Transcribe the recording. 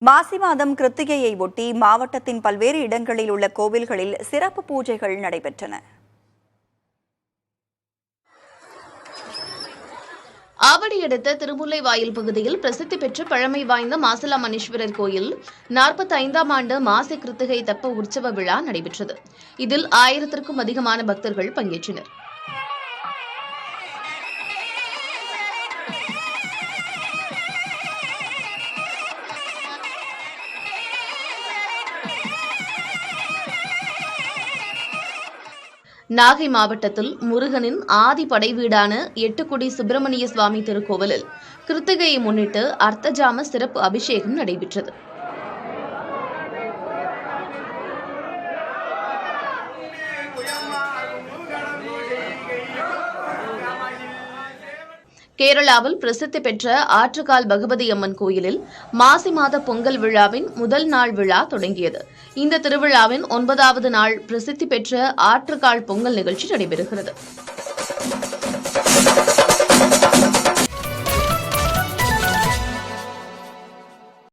மாசி மாதம் கிருத்திகையை ஒட்டி மாவட்டத்தின் பல்வேறு இடங்களில் உள்ள கோவில்களில் சிறப்பு பூஜைகள் நடைபெற்றன. ஆவடி அடுத்த திருமுல்லைவாயில் பகுதியில் பிரசித்தி பெற்ற பழமை வாய்ந்த மாசிலாமணீஸ்வரர் கோயில் 45ஆம் ஆண்டு மாசி கிருத்திகை தெப்ப உற்சவ விழா நடைபெற்றது. இதில் 1000க்கும் அதிகமான பக்தர்கள் பங்கேற்றனர். நாகை மாவட்டத்தில் முருகனின் ஆதி படைவீடான எட்டுக்குடி சுப்பிரமணிய சுவாமி திருக்கோவிலில் கிருத்திகையை முன்னிட்டு அர்த்தஜாம சிறப்பு அபிஷேகம் நடைபெற்றது. கேரளாவில் பிரசித்தி பெற்ற ஆற்றுக்கால் பகவதி அம்மன் கோயிலில் மாசி மாத பொங்கல் விழாவின் முதல் நாள் விழா தொடங்கியது. இந்த திருவிழாவின் 9வது நாள் பிரசித்தி பெற்ற ஆற்றுக்கால் பொங்கல் நிகழ்ச்சி நடைபெறுகிறது.